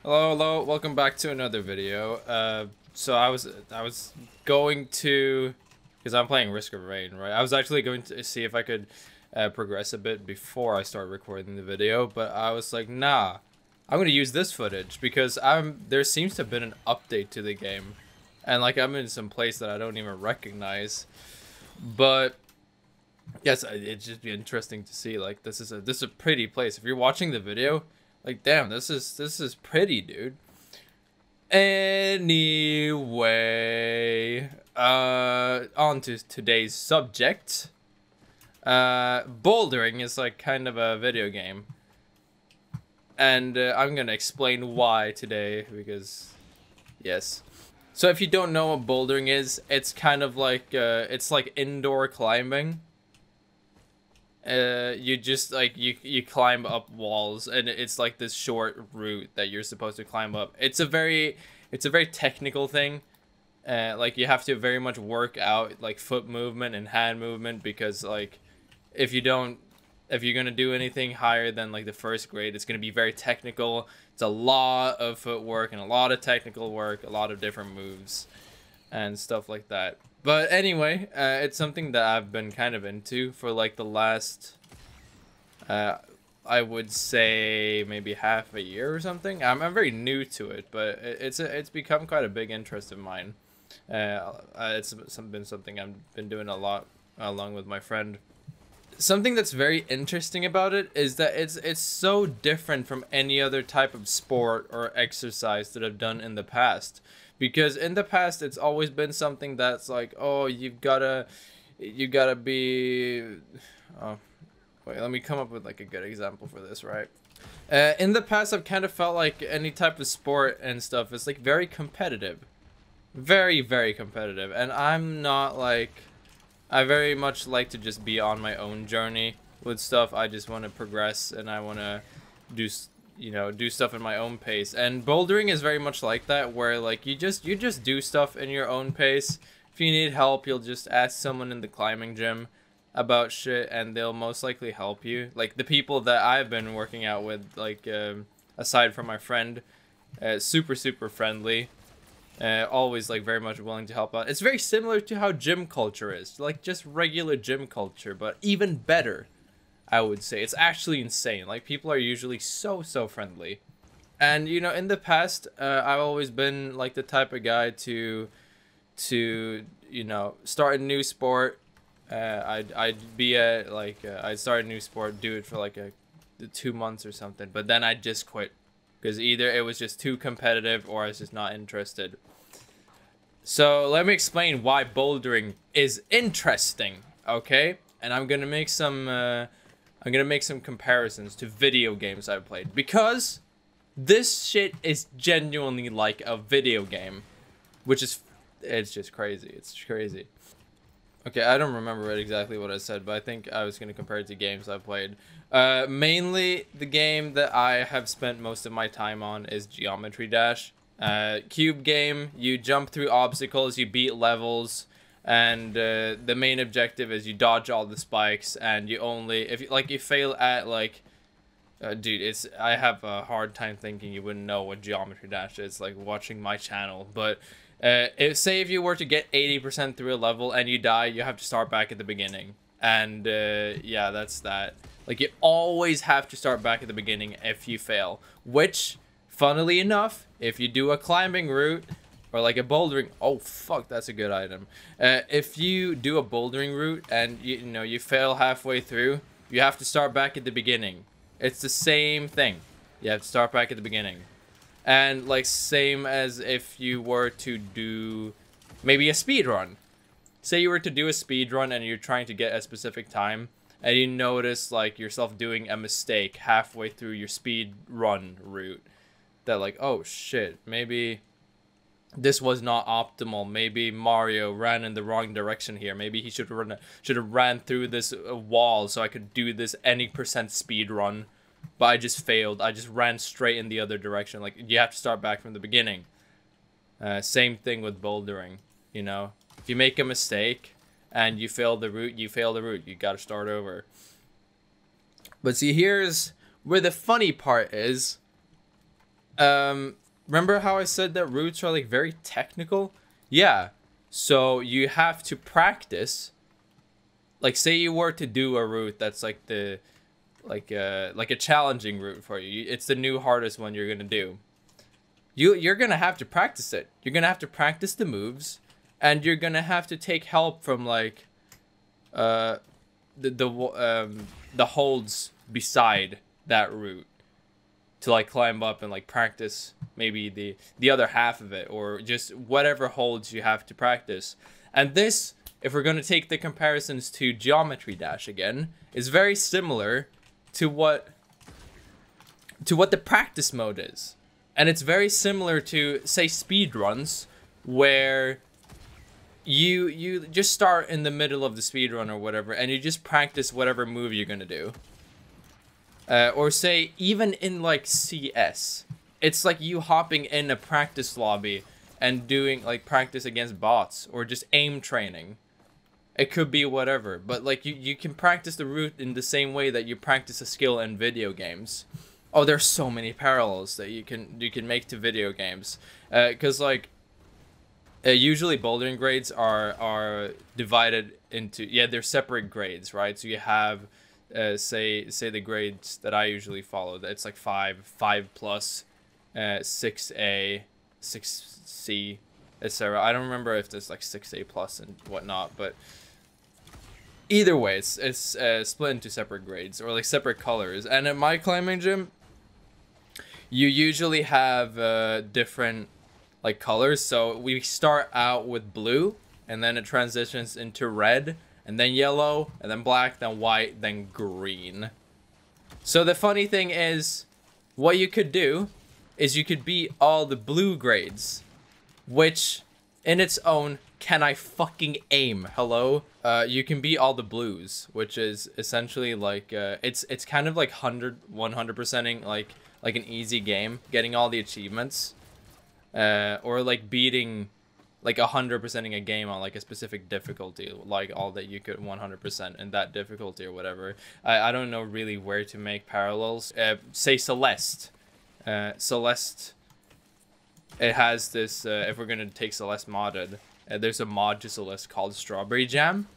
Hello, hello, welcome back to another video. So I was going to, because I'm playing Risk of Rain, right? I was actually going to see if I could progress a bit before I start recording the video, but I was like, nah, I'm gonna use this footage because there seems to have been an update to the game, and like I'm in some place that I don't even recognize, but yes, it'd just be interesting to see. Like this is a pretty place. If you're watching the video. Like, damn, this is pretty, dude. Anyway, on to today's subject. Bouldering is like kind of a video game. And I'm gonna explain why today, because, yes. So if you don't know what bouldering is, it's kind of like, it's like indoor climbing. You just like you climb up walls, and it's like this short route that you're supposed to climb up. It's a very technical thing. Like you have to very much work out like foot movement and hand movement, because like if you're gonna do anything higher than like the first grade, it's gonna be very technical. It's a lot of footwork and a lot of technical work, a lot of different moves and stuff like that. But anyway, it's something that I've been kind of into for like the last, I would say maybe half a year or something. I'm very new to it, but it's become quite a big interest of mine. It's been something I've been doing a lot along with my friend. Something that's very interesting about it is that it's so different from any other type of sport or exercise that I've done in the past. Because in the past, it's always been something that's like, oh, you gotta be. Oh, wait, let me come up with like a good example for this, right? In the past, I've kind of felt like any type of sport and stuff is like very competitive, very competitive, and I'm not like. I very much like to just be on my own journey with stuff. I just want to progress, and I want to do do stuff in my own pace. And bouldering is very much like that, where like you just do stuff in your own pace. If you need help, you'll just ask someone in the climbing gym about shit, and they'll most likely help you. Like the people that I've been working out with, like aside from my friend, super friendly. Always like very much willing to help out. It's very similar to how gym culture is, like just regular gym culture, but even better, I would say. It's actually insane. Like people are usually so friendly. And you know, in the past, I've always been like the type of guy to you know, start a new sport. I'd be at like I'd start a new sport, do it for like 2 months or something, but then I'd just quit because either it was just too competitive or I was just not interested. So let me explain why bouldering is interesting, okay? And I'm gonna make some comparisons to video games I've played, because this shit is genuinely like a video game, which is, it's just crazy. It's crazy. Okay, I don't remember exactly what I said, but I think I was gonna compare it to games I've played. Mainly the game that I have spent most of my time on is Geometry Dash. Cube game. You jump through obstacles, you beat levels, and the main objective is you dodge all the spikes, and you only, if you like, you fail at like dude, I have a hard time thinking you wouldn't know what Geometry Dash is, like watching my channel. But say if you were to get 80% through a level and you die, you have to start back at the beginning. And yeah, that's that. Like you always have to start back at the beginning if you fail, which funnily enough, if you do a climbing route or like a bouldering, oh fuck, that's a good item. If you do a bouldering route and you know you fail halfway through, you have to start back at the beginning. It's the same thing. You have to start back at the beginning. And like same as if you were to do maybe a speed run. Say you were to do a speed run and you're trying to get a specific time, and you notice like yourself doing a mistake halfway through your speed run route. That like, oh shit, maybe this was not optimal. Maybe Mario ran in the wrong direction here. Maybe he should have ran through this wall so I could do this any percent speed run. But I just failed. I just ran straight in the other direction. Like, you have to start back from the beginning. Same thing with bouldering, you know. If you make a mistake and you fail the route, you fail the route. You gotta start over. But see, here's where the funny part is. Remember how I said that routes are like very technical? Yeah. So you have to practice. Like, say you were to do a route that's like the like a challenging route for you. It's the new hardest one you're gonna do. You're gonna have to practice it. You're gonna have to practice the moves, and you're gonna have to take help from like the holds beside that route to like climb up and like practice maybe the other half of it, or just whatever holds you have to practice. And this, if we're going to take the comparisons to Geometry Dash again, is very similar to what the practice mode is. And it's very similar to, say, speedruns, where you just start in the middle of the speedrun or whatever, and you just practice whatever move you're gonna do. Or say, even in like CS, it's like you hopping in a practice lobby and doing like practice against bots, or just aim training. It could be whatever, but like you can practice the route in the same way that you practice a skill in video games. Oh, there's so many parallels that you can make to video games, because like usually bouldering grades are divided into, yeah, they're separate grades, right? So you have say the grades that I usually follow. It's like 5 plus, 6A, 6C, etc. I don't remember if there's like 6A plus and whatnot, but either way, it's split into separate grades, or like separate colors. And at my climbing gym, you usually have different like colors. So we start out with blue, and then it transitions into red, and then yellow, and then black, then white, then green. So the funny thing is, what you could do is you could beat all the blue grades, which in its own, can I fucking aim? Hello? You can beat all the blues, which is essentially like it's kind of like 100%ing like an easy game, getting all the achievements, or like beating like 100%ing a game on like a specific difficulty, like all that you could 100% in that difficulty or whatever. I don't know really where to make parallels. Say Celeste. Celeste, it has this, if we're gonna take Celeste modded, there's a mod to Celeste called Strawberry Jam,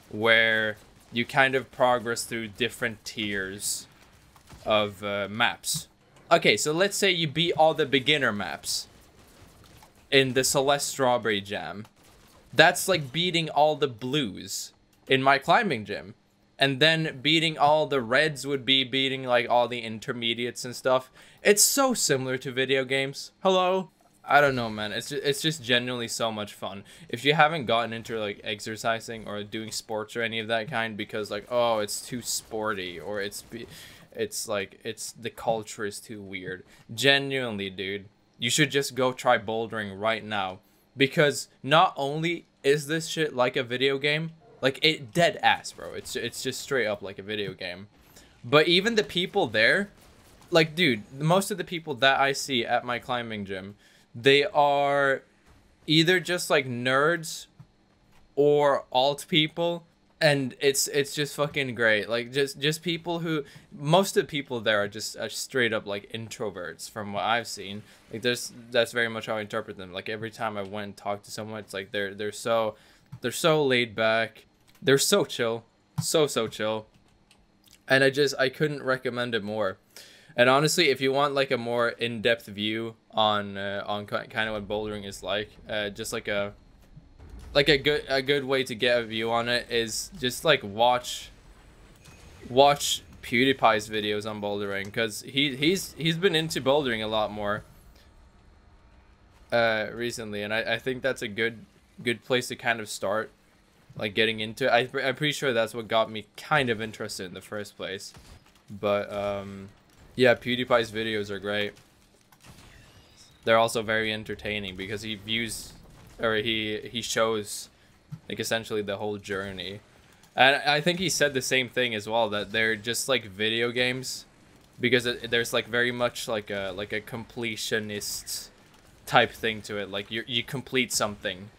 where you kind of progress through different tiers of maps. Okay, so let's say you beat all the beginner maps in the Celeste Strawberry Jam. That's like beating all the blues in my climbing gym. And then beating all the reds would be beating like all the intermediates and stuff. It's so similar to video games. Hello? I don't know, man. It's just genuinely so much fun. If you haven't gotten into like exercising or doing sports or any of that kind because like, oh, it's too sporty, or it's like the culture is too weird. Genuinely, dude, you should just go try bouldering right now, because not only is this shit like a video game, like it dead ass, bro. It's just straight up like a video game. But even the people there, like, dude, most of the people that I see at my climbing gym, they are either just like nerds or alt people, and it's just fucking great. Like just people who, most of the people there are just straight up like introverts from what I've seen. Like that's very much how I interpret them. Like every time I went and talked to someone, it's like they're so laid back, they're so chill, so chill, and I couldn't recommend it more. And honestly, if you want like a more in-depth view on kind of what bouldering is like, just like a good way to get a view on it is just like watch PewDiePie's videos on bouldering, because he's been into bouldering a lot more recently, and I think that's a good place to kind of start like getting into it. I'm pretty sure that's what got me kind of interested in the first place. But yeah, PewDiePie's videos are great. They're also very entertaining because he views, or he shows like essentially the whole journey. And I think he said the same thing as well, that they're just like video games, because there's like very much like a completionist type thing to it. Like you complete something.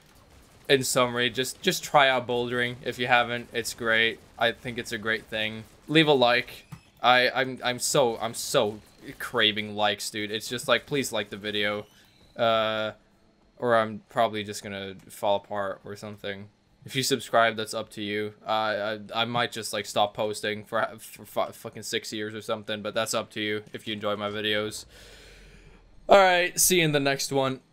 In summary, just try out bouldering if you haven't. It's great. I think it's a great thing. Leave a like. I'm so craving likes, dude. It's just like, please like the video. Or I'm probably just gonna fall apart or something. If you subscribe, that's up to you. I might just like stop posting for fucking 6 years or something, but that's up to you if you enjoy my videos. All right, see you in the next one.